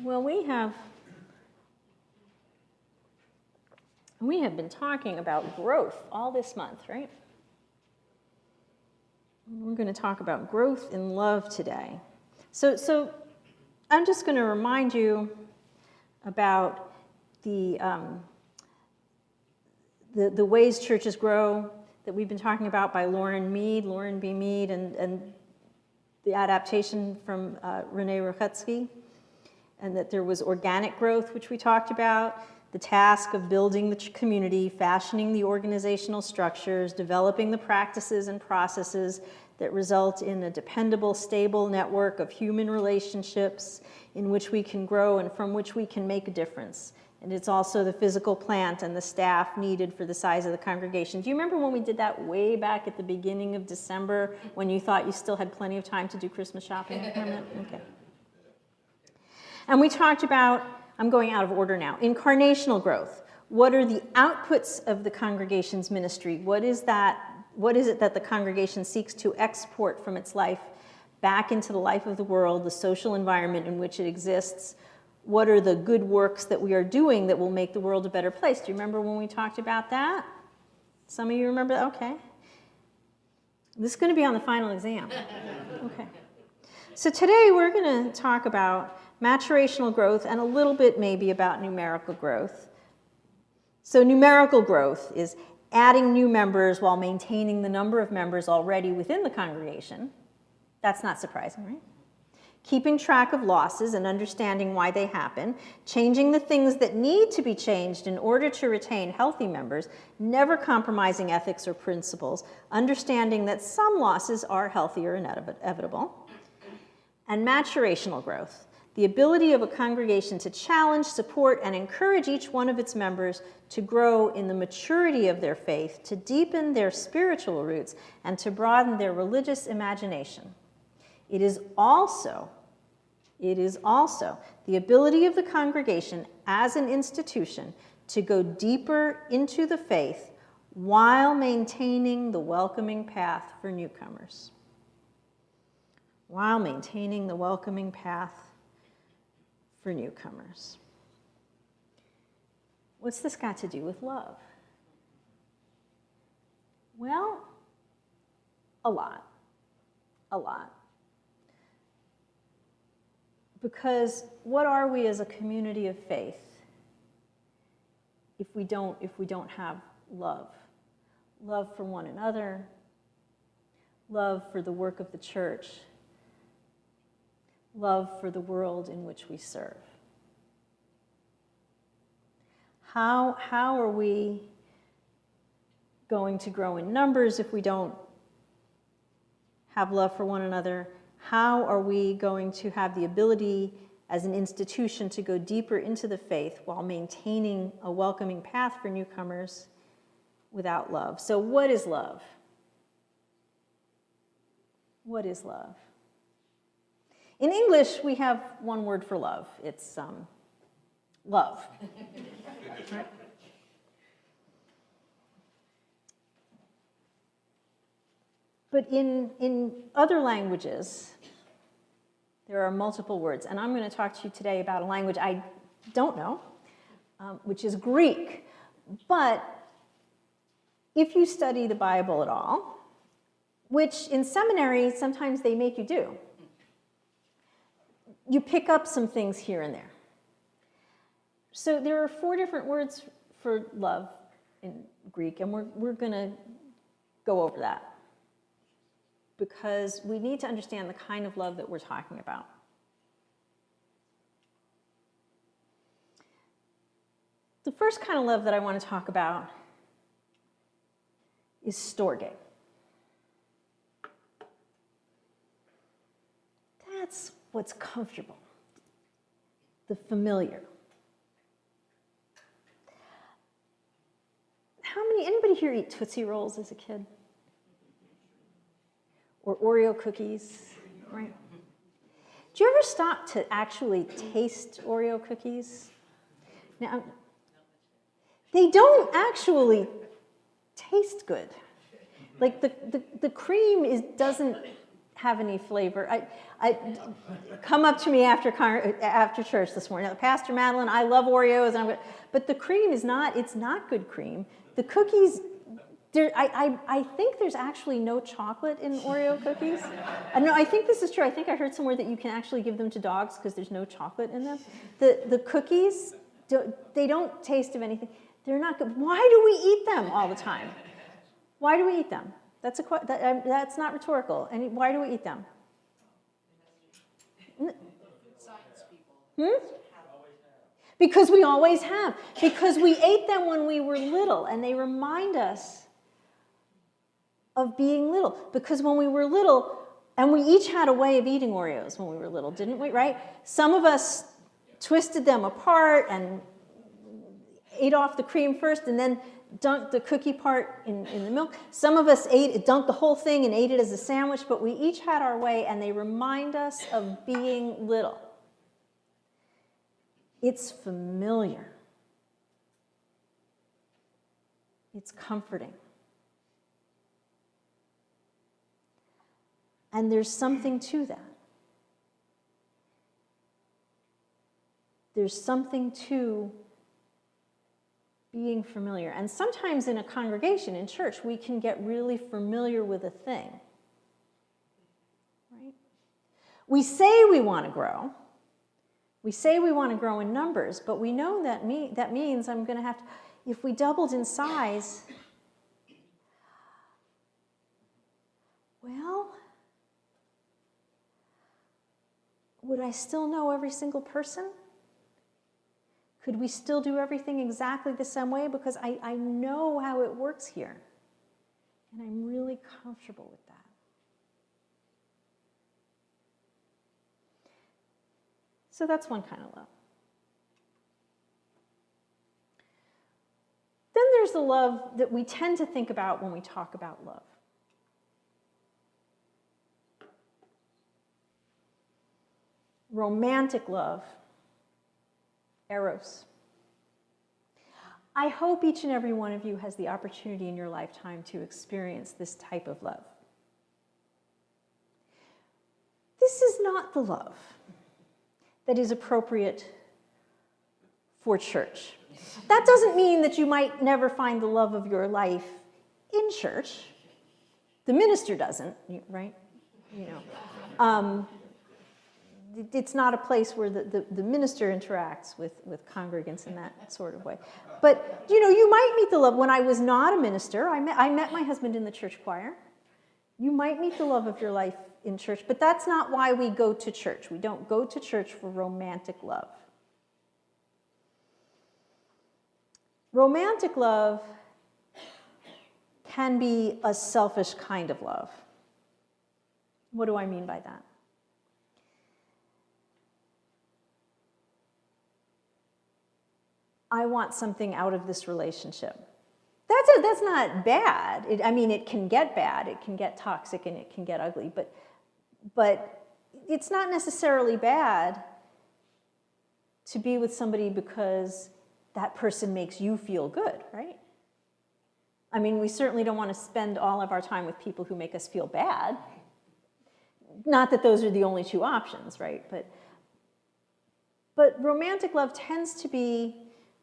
Well, we have been talking about growth all this month, right? We're going to talk about growth in love today. So I'm just going to remind you about the ways churches grow that we've been talking about by Lauren B. Mead, and the adaptation from Renee Ruchutsky, and that there was organic growth, which we talked about, the task of building the community, fashioning the organizational structures, developing the practices and processes that result in a dependable, stable network of human relationships in which we can grow and from which we can make a difference. And it's also the physical plant and the staff needed for the size of the congregation. Do you remember when we did that way back at the beginning of December when you thought you still had plenty of time to do Christmas shopping? Remember that? Okay. And we talked about, I'm going out of order now, incarnational growth. What are the outputs of the congregation's ministry? What is it that the congregation seeks to export from its life back into the life of the world, the social environment in which it exists? What are the good works that we are doing that will make the world a better place? Do you remember when we talked about that? Some of you remember that? Okay. This is going to be on the final exam. Okay. So today we're going to talk about maturational growth and a little bit maybe about numerical growth. So numerical growth is adding new members while maintaining the number of members already within the congregation. That's not surprising, right? Keeping track of losses and understanding why they happen, changing the things that need to be changed in order to retain healthy members, never compromising ethics or principles, understanding that some losses are healthy or inevitable, and maturational growth, the ability of a congregation to challenge, support, and encourage each one of its members to grow in the maturity of their faith, to deepen their spiritual roots, and to broaden their religious imagination. It is also the ability of the congregation as an institution to go deeper into the faith while maintaining the welcoming path for newcomers. While maintaining the welcoming path for newcomers. What's this got to do with love? Well, a lot. Because what are we as a community of faith if we don't have love? Love for one another, love for the work of the church, love for the world in which we serve. How are we going to grow in numbers if we don't have love for one another? How are we going to have the ability as an institution to go deeper into the faith while maintaining a welcoming path for newcomers without love? So what is love? What is love? In English, we have one word for love. It's love. Right? But in other languages, there are multiple words. And I'm going to talk to you today about a language I don't know, which is Greek. But if you study the Bible at all, which in seminary sometimes they make you do, you pick up some things here and there. So there are 4 different words for love in Greek, and we're going to go over that because we need to understand the kind of love that we're talking about. The first kind of love that I want to talk about is storge. That's what's comfortable, the familiar. Anybody here eat Tootsie Rolls as a kid? Or Oreo cookies, right? Do you ever stop to actually taste Oreo cookies? Now, they don't actually taste good. Like the cream doesn't have any flavor. I come up to me after church this morning. Pastor Madelyn, I love Oreos, but the cream is not. It's not good cream. The cookies. I think there's actually no chocolate in Oreo cookies. No, I think this is true. I think I heard somewhere that you can actually give them to dogs because there's no chocolate in them. The cookies, they don't taste of anything. They're not good. Why do we eat them all the time? Why do we eat them? That's not rhetorical. Why do we eat them? Science people. Because we always have. Because we ate them when we were little, and they remind us of being little. Because when we were little, and we each had a way of eating Oreos when we were little, didn't we, right? Some of us twisted them apart and ate off the cream first and then dunked the cookie part in the milk. Some of us dunked the whole thing and ate it as a sandwich, but we each had our way, and they remind us of being little. It's familiar. It's comforting. And there's something to that. There's something to being familiar. And sometimes in a congregation, in church, we can get really familiar with a thing. Right? We say we want to grow. We say we want to grow in numbers, but we know that means I'm going to have to, if we doubled in size, well, would I still know every single person? Could we still do everything exactly the same way? Because I know how it works here. And I'm really comfortable with that. So that's one kind of love. Then there's the love that we tend to think about when we talk about love. Romantic love. Eros. I hope each and every one of you has the opportunity in your lifetime to experience this type of love. This is not the love that is appropriate for church. That doesn't mean that you might never find the love of your life in church. The minister doesn't, right? You know. It's not a place where the minister interacts with congregants in that sort of way. But, you know, you might meet the love. When I was not a minister, I met my husband in the church choir. You might meet the love of your life in church, but that's not why we go to church. We don't go to church for romantic love. Romantic love can be a selfish kind of love. What do I mean by that? I want something out of this relationship. That's not bad. It can get bad. It can get toxic and it can get ugly. But it's not necessarily bad to be with somebody because that person makes you feel good, right? I mean, we certainly don't want to spend all of our time with people who make us feel bad. Not that those are the only two options, right? But romantic love tends to be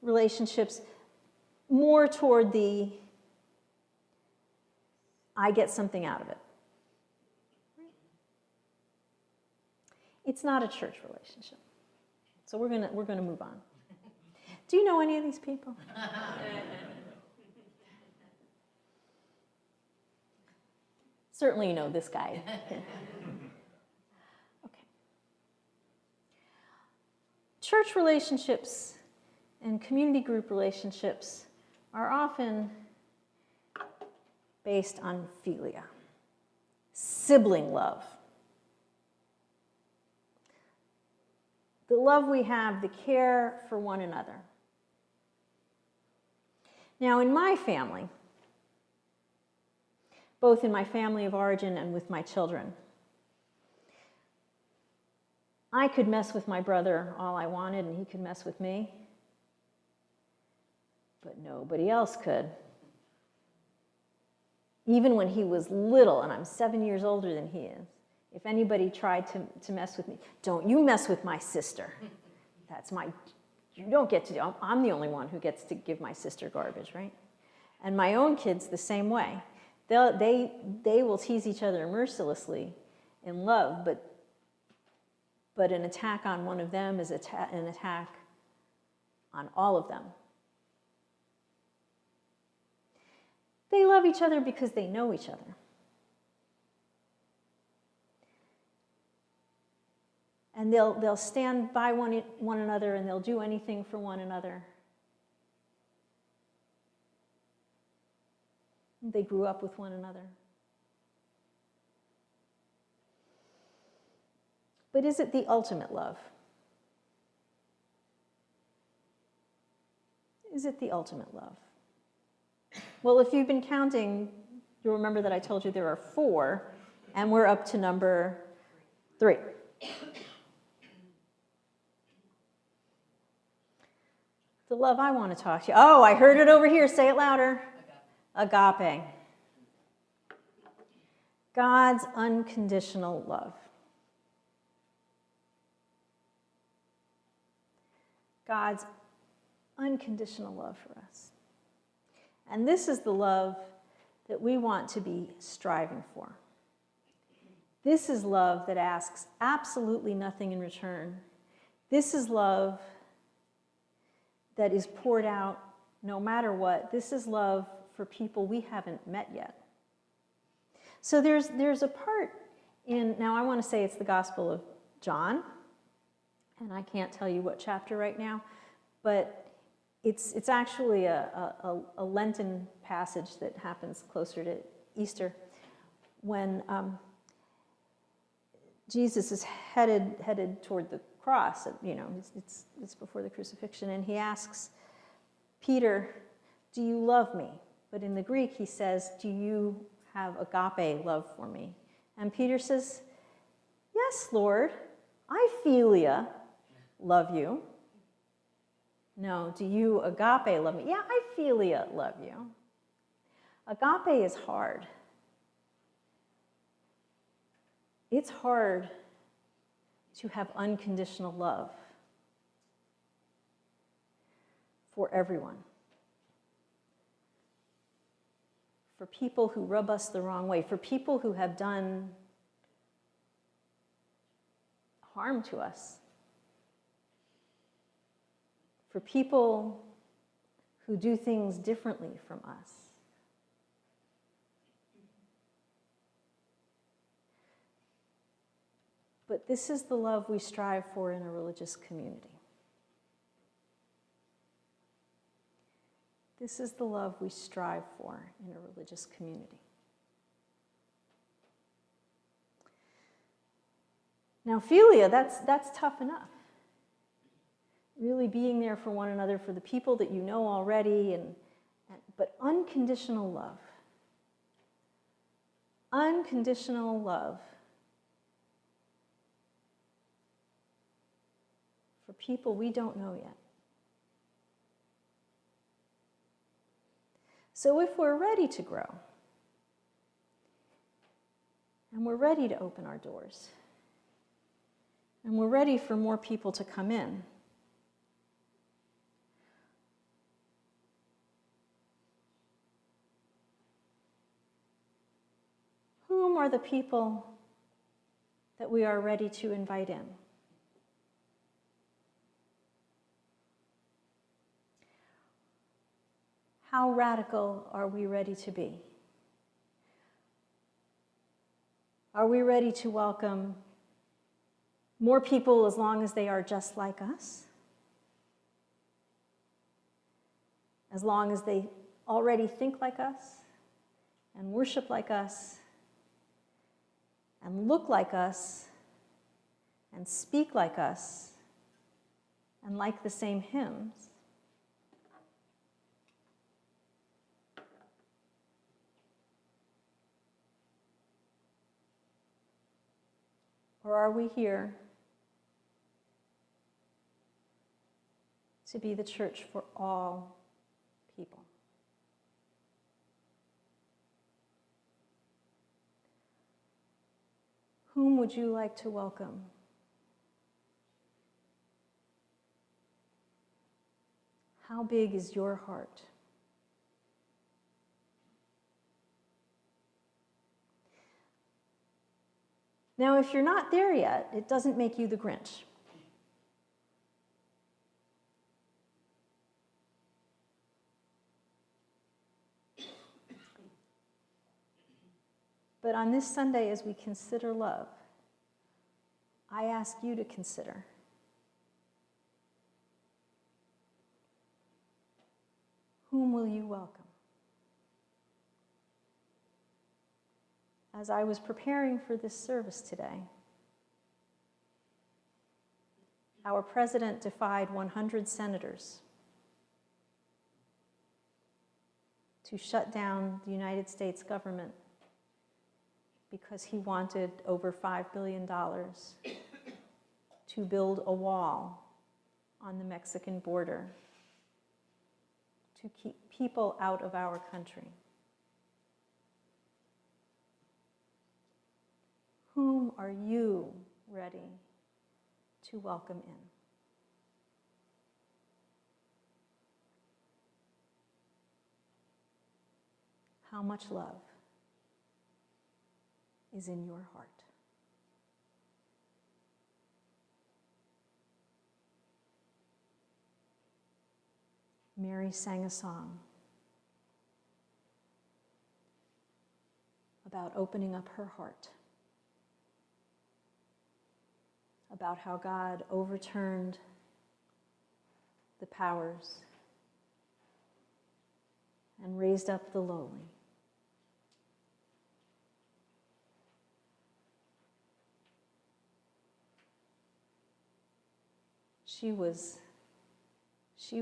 relationships more toward the I get something out of it. It's not a church relationship. So we're gonna move on. Do you know any of these people? Certainly you know this guy. Okay. Church relationships and community group relationships are often based on philia, sibling love. The love we have, the care for one another. Now, in my family, both in my family of origin and with my children, I could mess with my brother all I wanted, and he could mess with me, but nobody else could. Even when he was little, and I'm 7 years older than he is, If anybody tried to mess with me, don't you mess with my sister. You don't get to, I'm the only one who gets to give my sister garbage, right? And my own kids the same way. They will tease each other mercilessly in love, but an attack on one of them is an attack on all of them. They love each other because they know each other. And they'll stand by one another, and they'll do anything for one another. They grew up with one another. But is it the ultimate love? Is it the ultimate love? Well, if you've been counting, you'll remember that I told you there are 4, and we're up to number 3. The love I want to talk to you. Oh, I heard it over here. Say it louder. Agape. God's unconditional love. God's unconditional love for us. And this is the love that we want to be striving for. This is love that asks absolutely nothing in return. This is love that is poured out no matter what. This is love for people we haven't met yet. So there's a part in, now I want to say it's the Gospel of John, and I can't tell you what chapter right now, but it's actually a Lenten passage that happens closer to Easter, when Jesus is headed toward the cross. It's before the crucifixion, and he asks Peter, "Do you love me?" But in the Greek, he says, "Do you have agape love for me?" And Peter says, "Yes, Lord, I philia love you." No, do you agape love me? Yeah, I philia love you. Agape is hard. It's hard to have unconditional love for everyone. For people who rub us the wrong way, for people who have done harm to us, for people who do things differently from us. But this is the love we strive for in a religious community. This is the love we strive for in a religious community. Now, philia, that's tough enough. Really being there for one another, for the people that you know already, but unconditional love. Unconditional love for people we don't know yet. So if we're ready to grow, and we're ready to open our doors, and we're ready for more people to come in, whom are the people that we are ready to invite in? How radical are we ready to be? Are we ready to welcome more people as long as they are just like us? As long as they already think like us and worship like us and look like us and speak like us and like the same hymns? Or are we here to be the church for all people? Whom would you like to welcome? How big is your heart? Now, if you're not there yet, it doesn't make you the Grinch. But on this Sunday, as we consider love, I ask you to consider, whom will you welcome? As I was preparing for this service today, our president defied 100 senators to shut down the United States government because he wanted over $5 billion to build a wall on the Mexican border to keep people out of our country. Whom are you ready to welcome in? How much love is in your heart? Mary sang a song about opening up her heart, about how God overturned the powers and raised up the lowly. She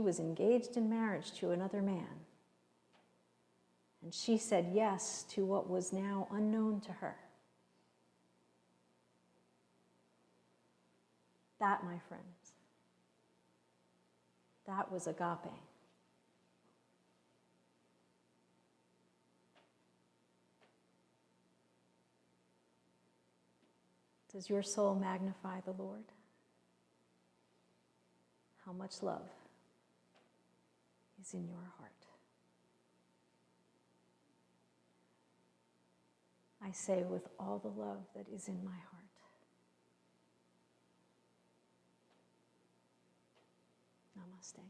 was engaged in marriage to another man, and she said yes to what was now unknown to her. That, my friends, that was agape. Does your soul magnify the Lord? How much love is in your heart? I say with all the love that is in my heart. Namaste.